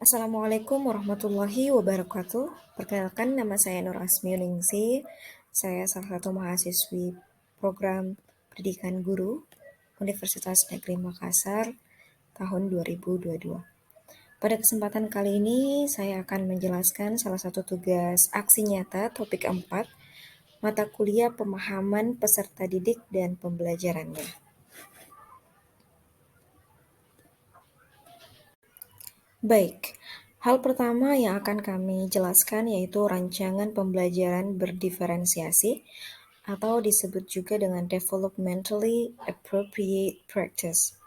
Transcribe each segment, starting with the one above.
Assalamualaikum warahmatullahi wabarakatuh. Perkenalkan, nama saya Nur Asmi Ningsi. Saya salah satu mahasiswi program pendidikan guru Universitas Negeri Makassar tahun 2022. Pada kesempatan kali ini, saya akan menjelaskan salah satu tugas aksi nyata topik 4, mata kuliah pemahaman peserta didik dan pembelajarannya. Baik, hal pertama yang akan kami jelaskan yaitu rancangan pembelajaran berdiferensiasi atau disebut juga dengan developmentally appropriate practice.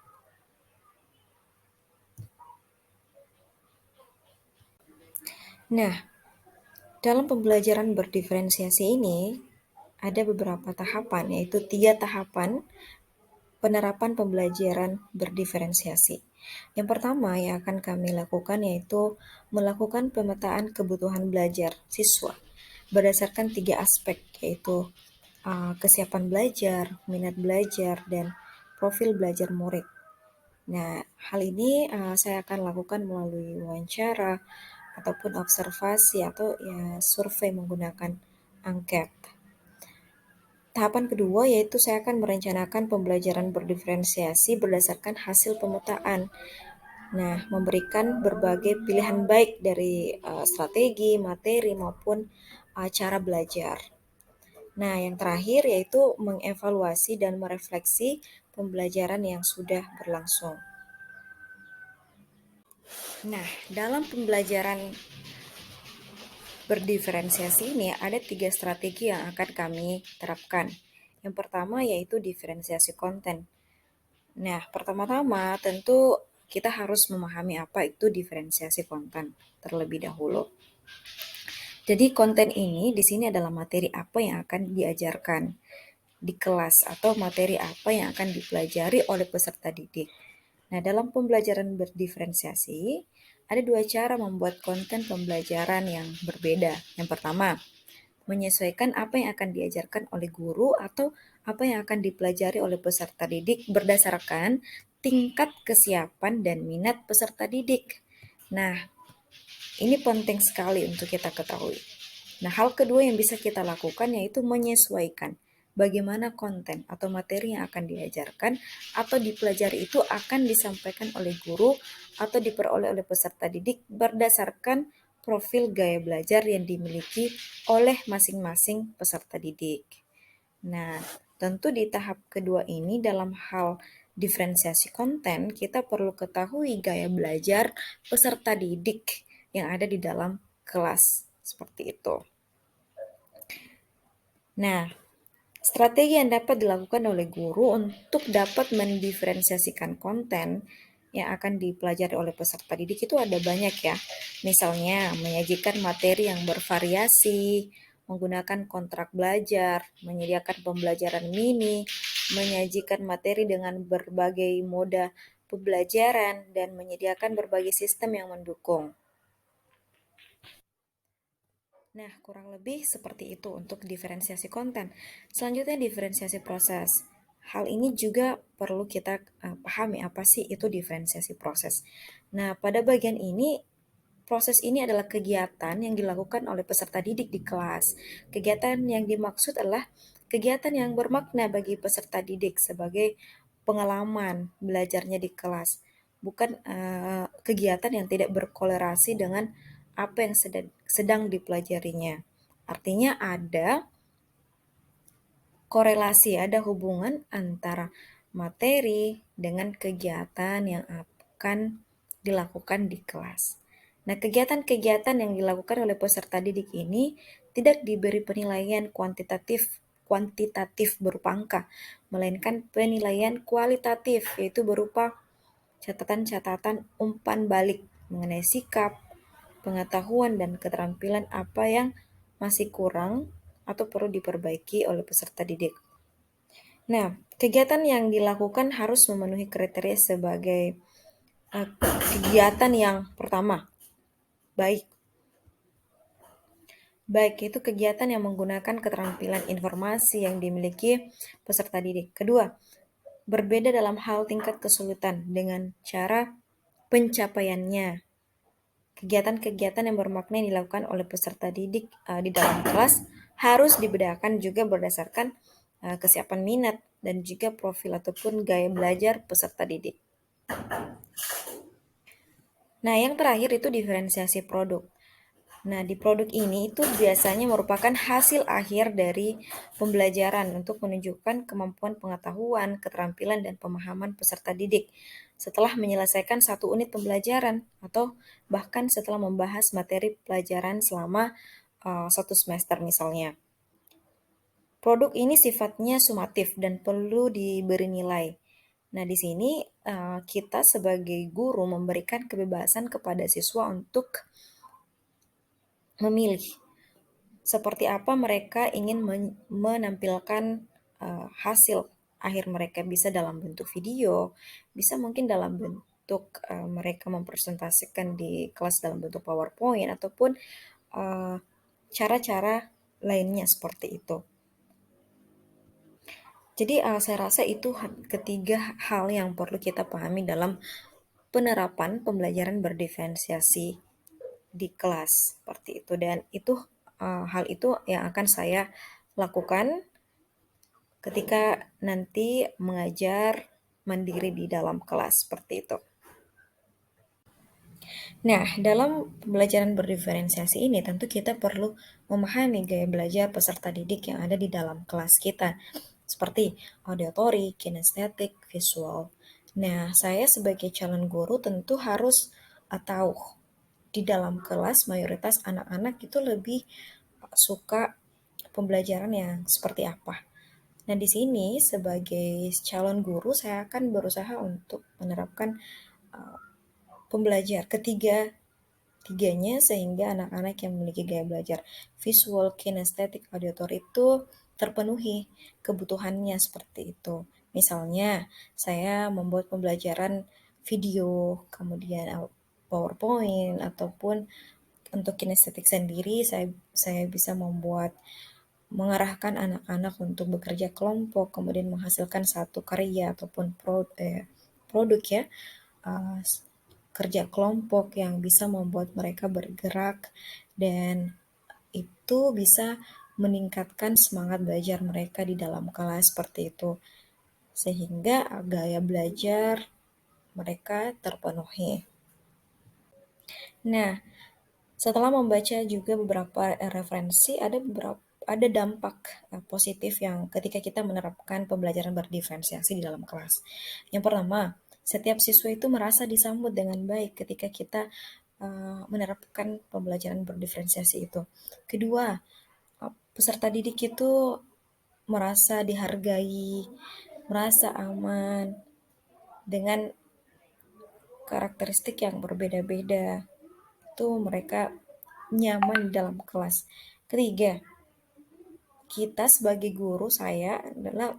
Nah, dalam pembelajaran berdiferensiasi ini ada beberapa tahapan, yaitu 3 tahapan penerapan pembelajaran berdiferensiasi. Yang pertama yang akan kami lakukan yaitu melakukan pemetaan kebutuhan belajar siswa berdasarkan 3 aspek, yaitu kesiapan belajar, minat belajar, dan profil belajar murid. Nah, hal ini saya akan lakukan melalui wawancara ataupun observasi atau ya survei menggunakan angket. Tahapan kedua yaitu saya akan merencanakan pembelajaran berdiferensiasi berdasarkan hasil pemetaan. Nah, memberikan berbagai pilihan baik dari strategi, materi maupun cara belajar. Nah, yang terakhir yaitu mengevaluasi dan merefleksi pembelajaran yang sudah berlangsung. Nah, dalam pembelajaran berdiferensiasi ini ada 3 strategi yang akan kami terapkan. Yang pertama yaitu diferensiasi konten. Nah, pertama-tama tentu kita harus memahami apa itu diferensiasi konten terlebih dahulu. Jadi konten ini di sini adalah materi apa yang akan diajarkan di kelas atau materi apa yang akan dipelajari oleh peserta didik. Nah, dalam pembelajaran berdiferensiasi, ada 2 cara membuat konten pembelajaran yang berbeda. Yang pertama, menyesuaikan apa yang akan diajarkan oleh guru atau apa yang akan dipelajari oleh peserta didik berdasarkan tingkat kesiapan dan minat peserta didik. Nah, ini penting sekali untuk kita ketahui. Nah, hal kedua yang bisa kita lakukan yaitu menyesuaikan bagaimana konten atau materi yang akan diajarkan atau dipelajari itu akan disampaikan oleh guru atau diperoleh oleh peserta didik berdasarkan profil gaya belajar yang dimiliki oleh masing-masing peserta didik. Nah, tentu di tahap kedua ini dalam hal diferensiasi konten, kita perlu ketahui gaya belajar peserta didik yang ada di dalam kelas. Seperti itu. Nah, strategi yang dapat dilakukan oleh guru untuk dapat mendiferensiasikan konten yang akan dipelajari oleh peserta didik itu ada banyak ya. Misalnya, menyajikan materi yang bervariasi, menggunakan kontrak belajar, menyediakan pembelajaran mini, menyajikan materi dengan berbagai moda pembelajaran, dan menyediakan berbagai sistem yang mendukung. Nah, kurang lebih seperti itu untuk diferensiasi konten. Selanjutnya, diferensiasi proses. Hal ini juga perlu kita pahami apa sih itu diferensiasi proses. Nah, pada bagian ini, proses ini adalah kegiatan yang dilakukan oleh peserta didik di kelas. Kegiatan yang dimaksud adalah kegiatan yang bermakna bagi peserta didik sebagai pengalaman belajarnya di kelas, bukan kegiatan yang tidak berkolerasi dengan apa yang sedang dipelajarinya. Artinya ada korelasi, ada hubungan antara materi dengan kegiatan yang akan dilakukan di kelas. Nah, kegiatan-kegiatan yang dilakukan oleh peserta didik ini tidak diberi penilaian kuantitatif berupa angka, melainkan penilaian kualitatif, yaitu berupa catatan-catatan umpan balik mengenai sikap, pengetahuan, dan keterampilan apa yang masih kurang atau perlu diperbaiki oleh peserta didik. Nah, kegiatan yang dilakukan harus memenuhi kriteria sebagai kegiatan yang pertama, baik. Baik, itu kegiatan yang menggunakan keterampilan informasi yang dimiliki peserta didik. Kedua, berbeda dalam hal tingkat kesulitan dengan cara pencapaiannya. kegiatan-kegiatan yang bermakna yang dilakukan oleh peserta didik di dalam kelas harus dibedakan juga berdasarkan kesiapan minat dan juga profil ataupun gaya belajar peserta didik. Nah, yang terakhir itu diferensiasi produk. Nah, di produk ini itu biasanya merupakan hasil akhir dari pembelajaran untuk menunjukkan kemampuan pengetahuan, keterampilan, dan pemahaman peserta didik setelah menyelesaikan satu unit pembelajaran atau bahkan setelah membahas materi pelajaran selama satu semester misalnya. Produk ini sifatnya sumatif dan perlu diberi nilai. Nah, di sini kita sebagai guru memberikan kebebasan kepada siswa untuk memilih seperti apa mereka ingin menampilkan hasil akhir mereka, bisa dalam bentuk video, bisa mungkin dalam bentuk mereka mempresentasikan di kelas dalam bentuk PowerPoint ataupun eh, cara-cara lainnya seperti itu. Jadi saya rasa itu ketiga hal yang perlu kita pahami dalam penerapan pembelajaran berdiferensiasi di kelas seperti itu, dan itu hal itu yang akan saya lakukan ketika nanti mengajar mandiri di dalam kelas seperti itu. Nah, dalam pembelajaran berdiferensiasi ini tentu kita perlu memahami gaya belajar peserta didik yang ada di dalam kelas kita, seperti auditory, kinestetik, visual. Nah, saya sebagai calon guru tentu harus tahu di dalam kelas mayoritas anak-anak itu lebih suka pembelajaran yang seperti apa. Nah, di sini sebagai calon guru saya akan berusaha untuk menerapkan pembelajar tiganya sehingga anak-anak yang memiliki gaya belajar visual, kinestetik, auditory itu terpenuhi kebutuhannya seperti itu. Misalnya, saya membuat pembelajaran video, kemudian PowerPoint ataupun untuk kinestetik sendiri saya bisa mengarahkan anak-anak untuk bekerja kelompok, kemudian menghasilkan satu karya ataupun produk ya, uh, kerja kelompok yang bisa membuat mereka bergerak dan itu bisa meningkatkan semangat belajar mereka di dalam kelas seperti itu. Sehingga gaya belajar mereka terpenuhi. Nah, setelah membaca juga beberapa referensi, ada dampak positif yang ketika kita menerapkan pembelajaran berdiferensiasi di dalam kelas. Yang pertama, setiap siswa itu merasa disambut dengan baik ketika kita menerapkan pembelajaran berdiferensiasi itu. Kedua, peserta didik itu merasa dihargai, merasa aman dengan karakteristik yang berbeda-beda. Itu mereka nyaman di dalam kelas. Ketiga, kita sebagai guru saya adalah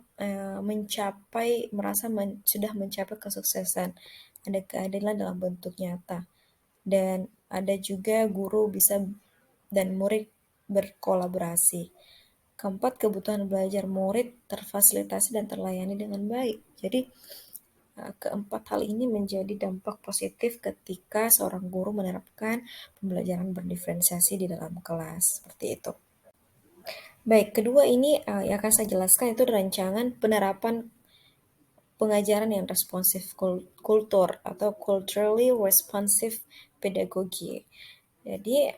sudah mencapai kesuksesan. Ada keadilan dalam bentuk nyata. Dan ada juga guru bisa dan murid berkolaborasi. Keempat, kebutuhan belajar murid terfasilitasi dan terlayani dengan baik. Jadi keempat hal ini menjadi dampak positif ketika seorang guru menerapkan pembelajaran berdiferensiasi di dalam kelas. Seperti itu. Baik, kedua ini yang akan saya jelaskan itu rancangan penerapan pengajaran yang responsif kultur atau culturally responsive pedagogy. Jadi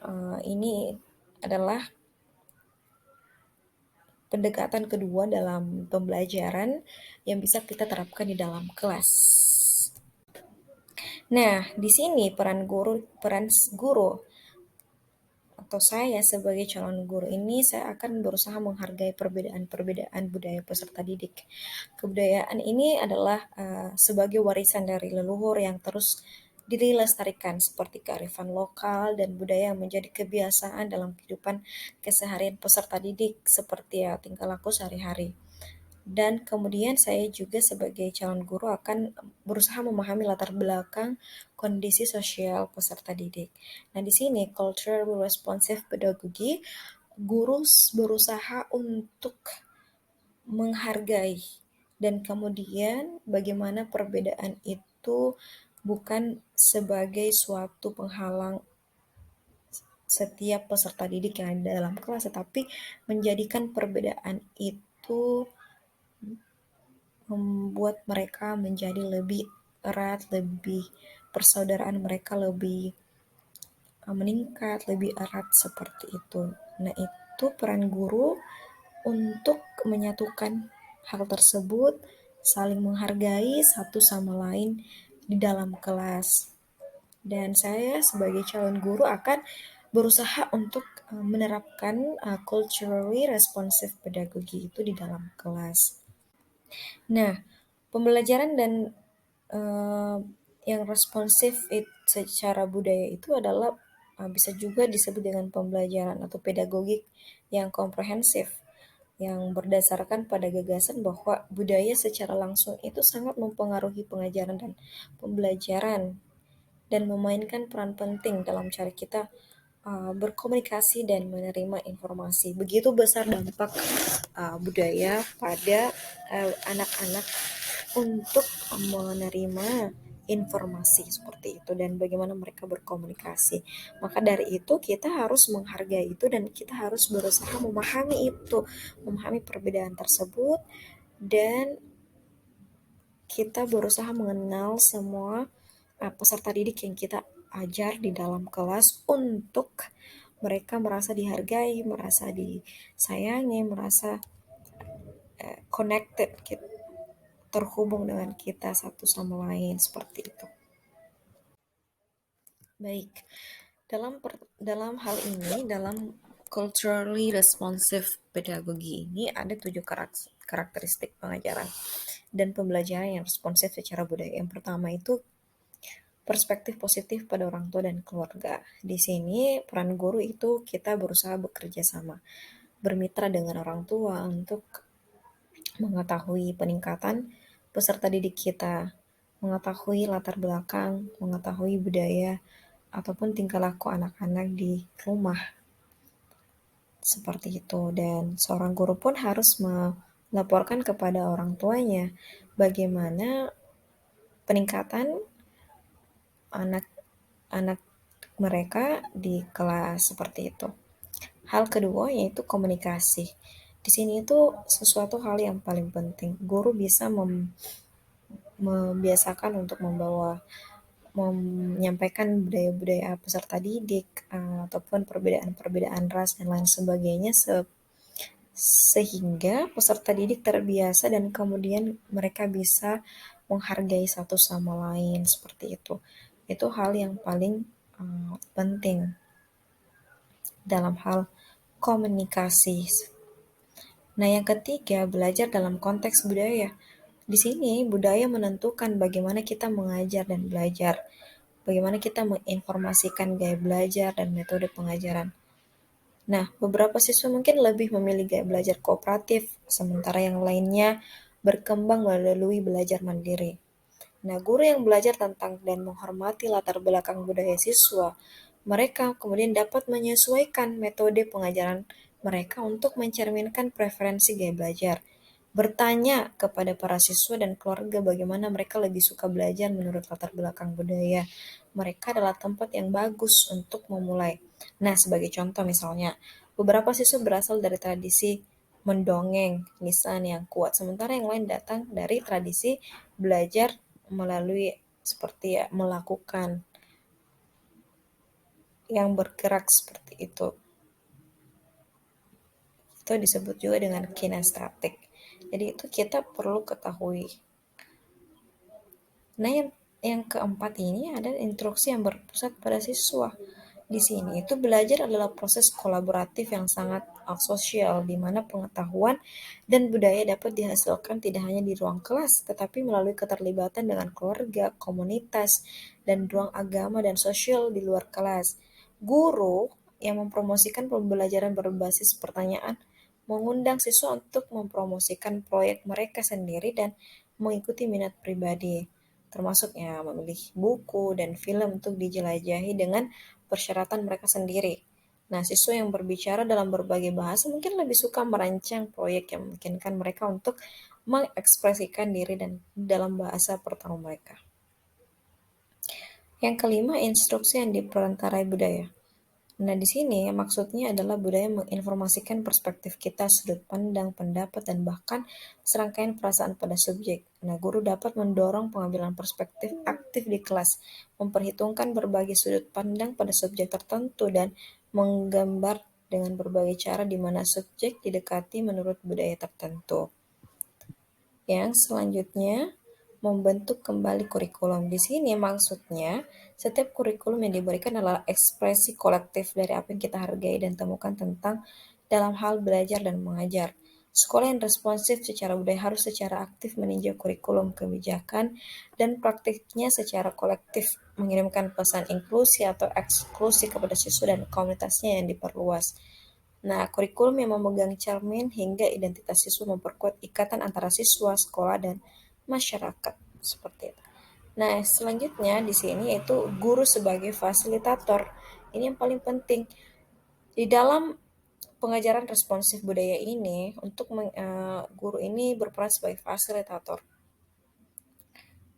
ini adalah pendekatan kedua dalam pembelajaran yang bisa kita terapkan di dalam kelas. Nah, di sini peran guru atau saya sebagai calon guru ini saya akan berusaha menghargai perbedaan-perbedaan budaya peserta didik. Kebudayaan ini adalah sebagai warisan dari leluhur yang terus dilestarikan seperti kearifan lokal dan budaya yang menjadi kebiasaan dalam kehidupan keseharian peserta didik seperti ya tingkah laku sehari-hari. Dan kemudian saya juga sebagai calon guru akan berusaha memahami latar belakang kondisi sosial peserta didik. Nah, di sini culture responsive pedagogy, guru berusaha untuk menghargai dan kemudian bagaimana perbedaan itu bukan sebagai suatu penghalang setiap peserta didik yang ada dalam kelas, tetapi menjadikan perbedaan itu membuat mereka menjadi lebih erat, lebih persaudaraan mereka lebih meningkat, lebih erat seperti itu. Nah, itu peran guru untuk menyatukan hal tersebut, saling menghargai satu sama lain di dalam kelas. Dan saya sebagai calon guru akan berusaha untuk menerapkan culturally responsive pedagogy itu di dalam kelas. Nah, pembelajaran dan eh, yang responsif secara budaya itu adalah bisa juga disebut dengan pembelajaran atau pedagogik yang komprehensif, yang berdasarkan pada gagasan bahwa budaya secara langsung itu sangat mempengaruhi pengajaran dan pembelajaran dan memainkan peran penting dalam cara kita berkomunikasi dan menerima informasi. Begitu besar dampak budaya pada anak-anak untuk menerima informasi seperti itu dan bagaimana mereka berkomunikasi. Maka dari itu kita harus menghargai itu dan kita harus berusaha memahami itu, memahami perbedaan tersebut dan kita berusaha mengenal semua peserta didik yang kita ajar di dalam kelas untuk mereka merasa dihargai, merasa disayangi, merasa connected, terhubung dengan kita satu sama lain seperti itu. Baik, dalam hal ini, dalam culturally responsive pedagogy ini ada 7 karakteristik pengajaran dan pembelajaran yang responsif secara budaya. Yang pertama itu perspektif positif pada orang tua dan keluarga. Di sini peran guru itu kita berusaha bekerja sama, bermitra dengan orang tua untuk mengetahui peningkatan peserta didik kita, mengetahui latar belakang, mengetahui budaya, ataupun tingkah laku anak-anak di rumah. Seperti itu. Dan seorang guru pun harus melaporkan kepada orang tuanya bagaimana peningkatan anak-anak mereka di kelas seperti itu. Hal kedua yaitu komunikasi. Di sini itu sesuatu hal yang paling penting. Guru bisa membiasakan untuk menyampaikan budaya-budaya peserta didik ataupun perbedaan-perbedaan ras dan lain sebagainya sehingga peserta didik terbiasa dan kemudian mereka bisa menghargai satu sama lain seperti itu. Itu hal yang paling penting dalam hal komunikasi. Nah, yang ketiga, belajar dalam konteks budaya. Di sini budaya menentukan bagaimana kita mengajar dan belajar, bagaimana kita menginformasikan gaya belajar dan metode pengajaran. Nah, beberapa siswa mungkin lebih memilih gaya belajar kooperatif, sementara yang lainnya berkembang melalui belajar mandiri. Nah, guru yang belajar tentang dan menghormati latar belakang budaya siswa, mereka kemudian dapat menyesuaikan metode pengajaran mereka untuk mencerminkan preferensi gaya belajar. Bertanya kepada para siswa dan keluarga bagaimana mereka lebih suka belajar menurut latar belakang budaya. Mereka adalah tempat yang bagus untuk memulai. Nah, sebagai contoh misalnya, beberapa siswa berasal dari tradisi mendongeng, lisan yang kuat, sementara yang lain datang dari tradisi belajar melalui seperti ya, melakukan yang bergerak seperti itu. Itu disebut juga dengan kinestetik. Jadi itu kita perlu ketahui. Nah, yang keempat ini ada instruksi yang berpusat pada siswa. Di sini itu belajar adalah proses kolaboratif yang sangat sosial, di mana pengetahuan dan budaya dapat dihasilkan tidak hanya di ruang kelas, tetapi melalui keterlibatan dengan keluarga, komunitas, dan ruang agama dan sosial di luar kelas. Guru yang mempromosikan pembelajaran berbasis pertanyaan mengundang siswa untuk mempromosikan proyek mereka sendiri dan mengikuti minat pribadi, termasuknya memilih buku dan film untuk dijelajahi dengan persyaratan mereka sendiri. Nah, siswa yang berbicara dalam berbagai bahasa mungkin lebih suka merancang proyek yang memungkinkan mereka untuk mengekspresikan diri dan dalam bahasa pertama mereka. Yang kelima, instruksi yang diperantarai budaya. Nah, di sini maksudnya adalah budaya menginformasikan perspektif kita, sudut pandang, pendapat, dan bahkan serangkaian perasaan pada subjek. Nah, guru dapat mendorong pengambilan perspektif aktif di kelas, memperhitungkan berbagai sudut pandang pada subjek tertentu, dan menggambar dengan berbagai cara di mana subjek didekati menurut budaya tertentu. Yang selanjutnya, membentuk kembali kurikulum. Di sini maksudnya, setiap kurikulum yang diberikan adalah ekspresi kolektif dari apa yang kita hargai dan temukan tentang dalam hal belajar dan mengajar. Sekolah yang responsif secara budaya harus secara aktif meninjau kurikulum, kebijakan, dan praktiknya secara kolektif, mengirimkan pesan inklusi atau eksklusi kepada siswa dan komunitasnya yang diperluas. Nah, kurikulum yang memegang cermin hingga identitas siswa memperkuat ikatan antara siswa, sekolah, dan masyarakat. Seperti itu. Nah, selanjutnya di sini yaitu guru sebagai fasilitator. Ini yang paling penting. Di dalam pengajaran responsif budaya ini, untuk guru ini berperan sebagai fasilitator.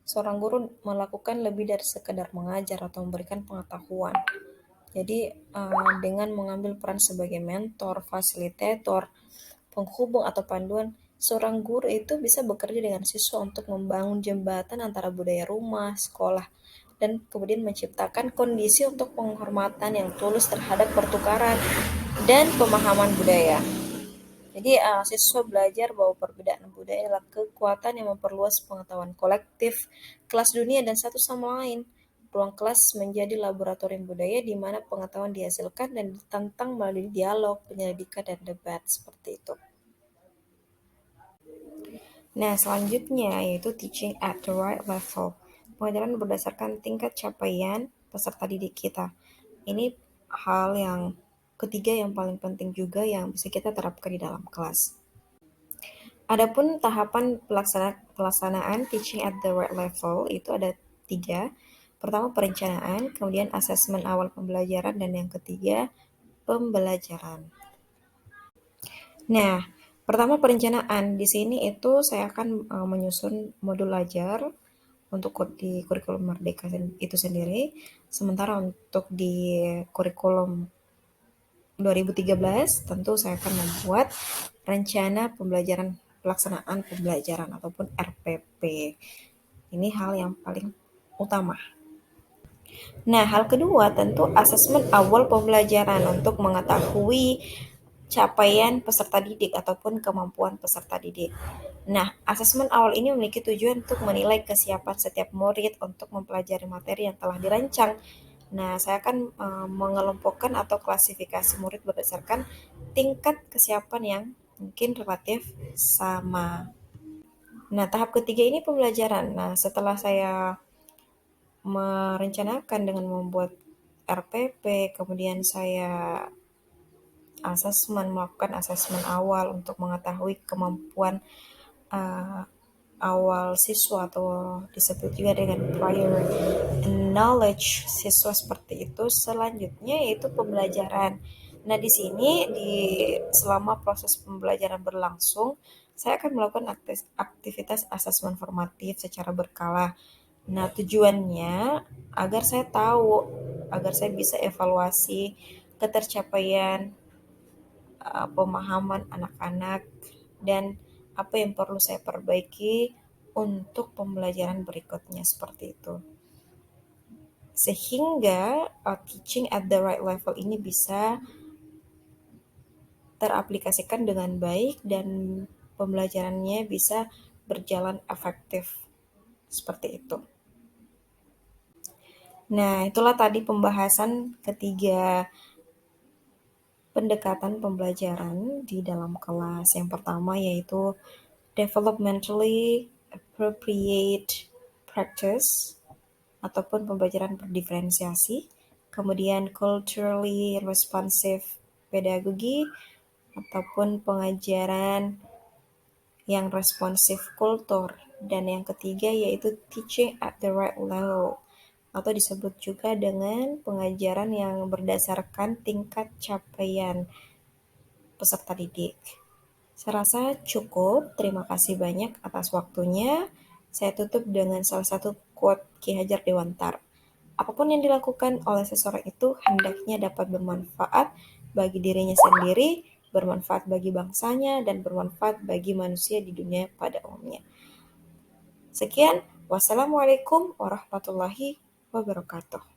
Seorang guru melakukan lebih dari sekedar mengajar atau memberikan pengetahuan. Jadi, dengan mengambil peran sebagai mentor, fasilitator, penghubung atau panduan, seorang guru itu bisa bekerja dengan siswa untuk membangun jembatan antara budaya rumah, sekolah, dan kemudian menciptakan kondisi untuk penghormatan yang tulus terhadap pertukaran dan pemahaman budaya. Jadi siswa belajar bahwa perbedaan budaya adalah kekuatan yang memperluas pengetahuan kolektif, kelas dunia, dan satu sama lain. Ruang kelas menjadi laboratorium budaya di mana pengetahuan dihasilkan dan ditantang melalui dialog, penyelidikan, dan debat seperti itu. Nah, selanjutnya yaitu teaching at the right level. Pengajaran berdasarkan tingkat capaian peserta didik kita. Ini hal yang ketiga yang paling penting juga yang bisa kita terapkan di dalam kelas. Adapun tahapan pelaksanaan teaching at the right level itu ada 3. Pertama perencanaan, kemudian asesmen awal pembelajaran, dan yang ketiga pembelajaran. Nah, pertama perencanaan. Di sini itu saya akan menyusun modul ajar untuk di kurikulum Merdeka itu sendiri. Sementara untuk di kurikulum 2013 tentu saya akan membuat rencana pembelajaran pelaksanaan pembelajaran ataupun RPP. Ini hal yang paling utama. Nah, hal kedua tentu asesmen awal pembelajaran untuk mengetahui capaian peserta didik ataupun kemampuan peserta didik. Nah, asesmen awal ini memiliki tujuan untuk menilai kesiapan setiap murid untuk mempelajari materi yang telah dirancang. Nah, saya akan mengelompokkan atau klasifikasi murid berdasarkan tingkat kesiapan yang mungkin relatif sama. Nah, tahap ketiga ini pembelajaran. Nah, setelah saya merencanakan dengan membuat RPP, kemudian saya melakukan asesmen awal untuk mengetahui kemampuan uh, awal siswa atau disebut juga dengan prior knowledge siswa seperti itu. Selanjutnya yaitu pembelajaran. Nah, di sini selama proses pembelajaran berlangsung, saya akan melakukan aktivitas asesmen formatif secara berkala. Nah, tujuannya agar saya bisa evaluasi ketercapaian pemahaman anak-anak dan apa yang perlu saya perbaiki untuk pembelajaran berikutnya seperti itu. Sehingga teaching at the right level ini bisa teraplikasikan dengan baik dan pembelajarannya bisa berjalan efektif seperti itu. Nah, itulah tadi pembahasan ketiga pendekatan pembelajaran di dalam kelas. Yang pertama yaitu developmentally appropriate practice ataupun pembelajaran berdiferensiasi, kemudian culturally responsive pedagogy ataupun pengajaran yang responsif kultur, dan yang ketiga yaitu teaching at the right level atau disebut juga dengan pengajaran yang berdasarkan tingkat capaian peserta didik. Saya rasa cukup. Terima kasih banyak atas waktunya. Saya tutup dengan salah satu quote Ki Hajar Dewantara. apapun yang dilakukan oleh seseorang itu hendaknya dapat bermanfaat bagi dirinya sendiri, bermanfaat bagi bangsanya, dan bermanfaat bagi manusia di dunia pada umumnya. Sekian, wassalamualaikum warahmatullahi wabarakatuh.